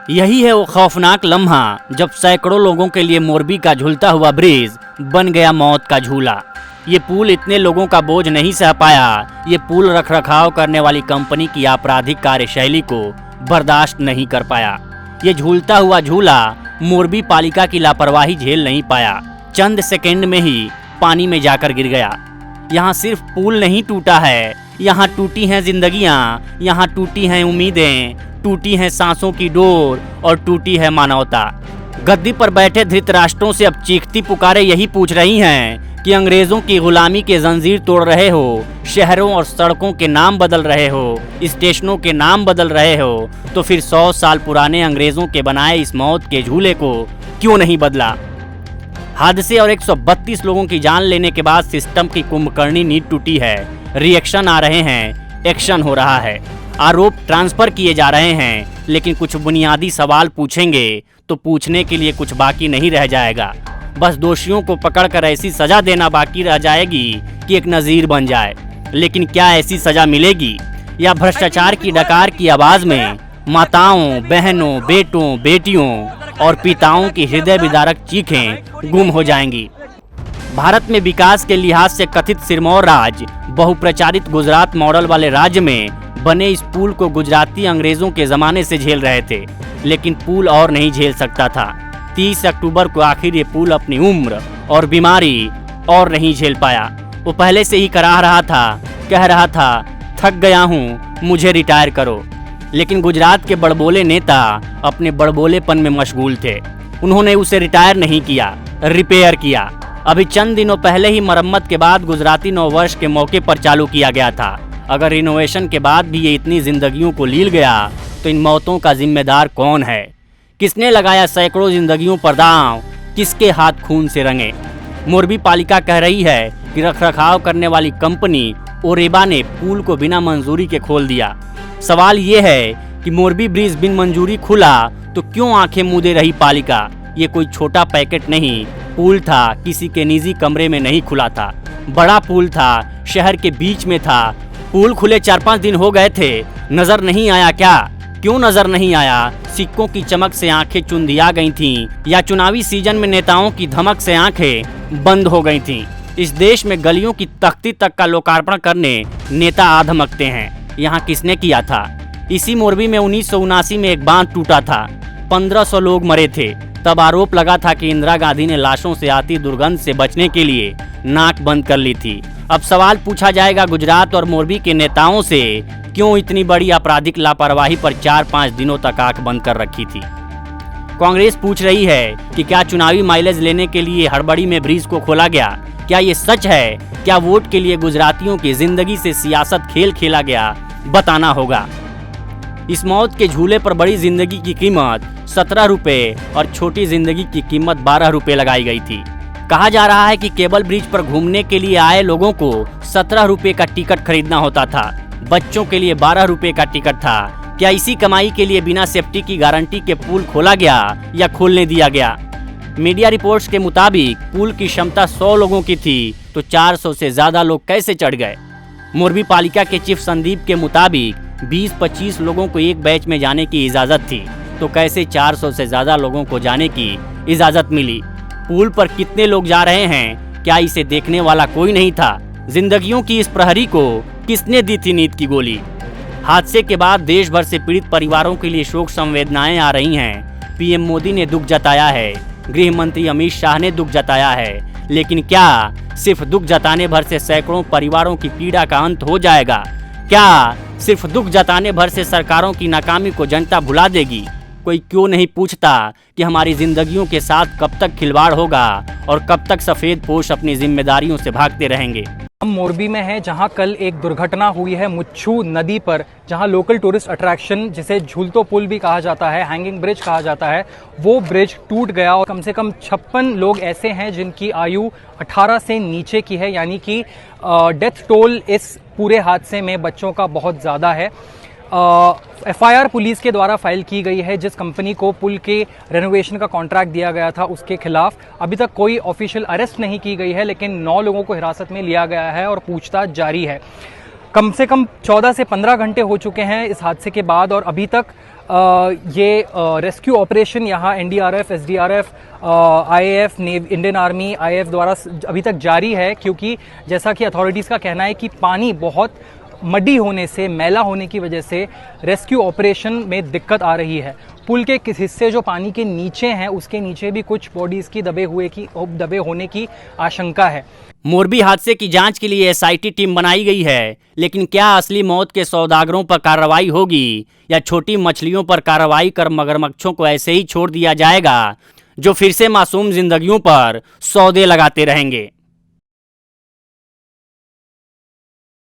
यही है वो खौफनाक लम्हा जब सैकड़ों लोगों के लिए मोरबी का झूलता हुआ ब्रिज बन गया मौत का झूला। ये पुल इतने लोगों का बोझ नहीं सह पाया। ये पुल रखरखाव करने वाली कंपनी की आपराधिक कार्यशैली को बर्दाश्त नहीं कर पाया। ये झूलता हुआ झूला मोरबी पालिका की लापरवाही झेल नहीं पाया। चंद सेकंड में ही पानी में जाकर गिर गया। यहाँ सिर्फ पुल नहीं टूटा है, यहाँ टूटी हैं जिंदगियाँ, यहाँ टूटी हैं उम्मीदें, टूटी है सांसों की डोर और टूटी है मानवता। गद्दी पर बैठे धृतराष्ट्रों से अब चीखती पुकारे यही पूछ रही हैं कि अंग्रेजों की गुलामी के जंजीर तोड़ रहे हो, शहरों और सड़कों के नाम बदल रहे हो, स्टेशनों के नाम बदल रहे हो, तो फिर 100 साल पुराने अंग्रेजों के बनाए इस मौत के झूले को क्यों नहीं बदला। हादसे और 132 लोगों की जान लेने के बाद सिस्टम की कुंभकर्णी नींद टूटी है। रिएक्शन आ रहे हैं, एक्शन हो रहा है, आरोप ट्रांसफर किए जा रहे हैं, लेकिन कुछ बुनियादी सवाल पूछेंगे तो पूछने के लिए कुछ बाकी नहीं रह जाएगा। बस दोषियों को पकड़कर ऐसी सजा देना बाकी रह जाएगी कि एक नज़ीर बन जाए। लेकिन क्या ऐसी सजा मिलेगी या भ्रष्टाचार की डकार की आवाज़ में माताओं, बहनों, बेटों, बेटियों और पिताओं की हृदय विदारक चीखें गुम हो जाएंगी। भारत में विकास के लिहाज से कथित सिरमौर राज्य बहुप्रचारित गुजरात मॉडल वाले राज्य में बने इस पुल को गुजराती अंग्रेजों के ज़माने से झेल रहे थे, लेकिन पुल और नहीं झेल सकता था। 30 अक्टूबर को आखिर ये पुल अपनी उम्र और बीमारी और नहीं झेल पाया। वो पहले से ही कराह रहा था, कह रहा था थक गया हूँ, मुझे रिटायर करो। लेकिन गुजरात के बड़बोले नेता अपने बड़बोलेपन में मशगूल थे। उन्होंने उसे रिटायर नहीं किया, रिपेयर किया। अभी चंद दिनों पहले ही मरम्मत के बाद गुजराती नववर्ष के मौके पर चालू किया गया था। अगर रिनोवेशन के बाद भी ये इतनी जिंदगियों को लील गया तो इन मौतों का जिम्मेदार कौन है? किसने लगाया सैकड़ों जिंदगियों पर दांव? किसके हाथ खून से रंगे? मोरबी पालिका कह रही है कि रखरखाव करने वाली कंपनी ओरेबा ने पुल को बिना मंजूरी के खोल दिया। सवाल ये है कि मोरबी ब्रिज बिन मंजूरी खुला तो क्यों आंखें मूंदे रही पालिका? ये कोई छोटा पैकेट नहीं, पुल था, किसी के निजी कमरे में नहीं खुला था। बड़ा पुल था, शहर के बीच में था। पुल खुले 4-5 दिन हो गए थे, नजर नहीं आया क्या? क्यों नजर नहीं आया? सिक्कों की चमक से आंखें चुंधिया गई थीं या चुनावी सीजन में नेताओं की धमक से आंखें बंद हो गई थीं? इस देश में गलियों की तख्ती तक का लोकार्पण करने नेता आधमकते हैं। यहाँ किसने किया था? इसी मोरबी में 1979 में एक बांध टूटा था, 1500 लोग मरे थे। तब आरोप लगा था कि इंदिरा गांधी ने लाशों से आती दुर्गंध से बचने के लिए नाक बंद कर ली थी। अब सवाल पूछा जाएगा गुजरात और मोरबी के नेताओं से, क्यों इतनी बड़ी आपराधिक लापरवाही पर 4-5 दिनों तक आंख बंद कर रखी थी? कांग्रेस पूछ रही है कि क्या चुनावी माइलेज लेने के लिए हड़बड़ी में ब्रिज को खोला गया? क्या ये सच है? क्या वोट के लिए गुजरातियों की जिंदगी से सियासत खेल खेला गया? बताना होगा। इस मौत के झूले पर बड़ी जिंदगी की कीमत 17 रुपए और छोटी जिंदगी की कीमत 12 रुपए लगाई गई थी। कहा जा रहा है कि केबल ब्रिज पर घूमने के लिए आए लोगों को 17 रुपए का टिकट खरीदना होता था, बच्चों के लिए 12 रुपए का टिकट था। क्या इसी कमाई के लिए बिना सेफ्टी की गारंटी के पुल खोला गया या खोलने दिया गया? मीडिया रिपोर्ट्स के मुताबिक पुल की क्षमता 100 लोगों की थी, तो 400 से ज्यादा लोग कैसे चढ़ गए? मोरबी पालिका के चीफ संदीप के मुताबिक 20-25 लोगों को एक बैच में जाने की इजाजत थी, तो कैसे 400 से ज्यादा लोगों को जाने की इजाजत मिली? पुल पर कितने लोग जा रहे हैं? क्या इसे देखने वाला कोई नहीं था? जिंदगियों की इस प्रहरी को किसने दी थी नींद की गोली? हादसे के बाद देश भर से पीड़ित परिवारों के लिए शोक संवेदनाएं आ रही हैं। पीएम मोदी ने दुख जताया है, गृह मंत्री अमित शाह ने दुख जताया है, लेकिन क्या सिर्फ दुख जताने भर से सैकड़ों परिवारों की पीड़ा का अंत हो जाएगा? क्या सिर्फ दुख जताने भर से सरकारों की नाकामी को जनता भुला देगी? कोई क्यों नहीं पूछता कि हमारी जिंदगियों के साथ कब तक खिलवाड़ होगा और कब तक सफेद पोश अपनी जिम्मेदारियों से भागते रहेंगे? हम मोरबी में हैं, जहां कल एक दुर्घटना हुई है मुच्छू नदी पर, जहां लोकल टूरिस्ट अट्रैक्शन जिसे झूलतो पुल भी कहा जाता है, हैंगिंग ब्रिज कहा जाता है, वो ब्रिज टूट गया और कम से कम 56 लोग ऐसे हैं जिनकी आयु 18 से नीचे की है, यानी कि डेथ टोल इस पूरे हादसे में बच्चों का बहुत ज़्यादा है। एफआईआर पुलिस के द्वारा फाइल की गई है। जिस कंपनी को पुल के रेनोवेशन का कॉन्ट्रैक्ट दिया गया था उसके खिलाफ अभी तक कोई ऑफिशियल अरेस्ट नहीं की गई है, लेकिन 9 लोगों को हिरासत में लिया गया है और पूछताछ जारी है। कम से कम 14 से 15 घंटे हो चुके हैं इस हादसे के बाद और अभी तक ये रेस्क्यू ऑपरेशन यहाँ NDRF, SDRF, IAF, Indian army, IAF द्वारा अभी तक जारी है, क्योंकि जैसा कि अथॉरिटीज़ का कहना है कि पानी बहुत मडी होने से, मैला होने की वजह से रेस्क्यू ऑपरेशन में दिक्कत आ रही है। पुल के किस हिस्से जो पानी के नीचे हैं, उसके नीचे भी कुछ बॉडीज़ की दबे होने की आशंका है। मोरबी हादसे की जांच के लिए एसआईटी टीम बनाई गई है, लेकिन क्या असली मौत के सौदागरों पर कार्रवाई होगी या छोटी मछलियों पर कार्रवाई कर मगरमच्छों को ऐसे ही छोड़ दिया जाएगा जो फिर से मासूम जिंदगियों पर सौदे लगाते रहेंगे।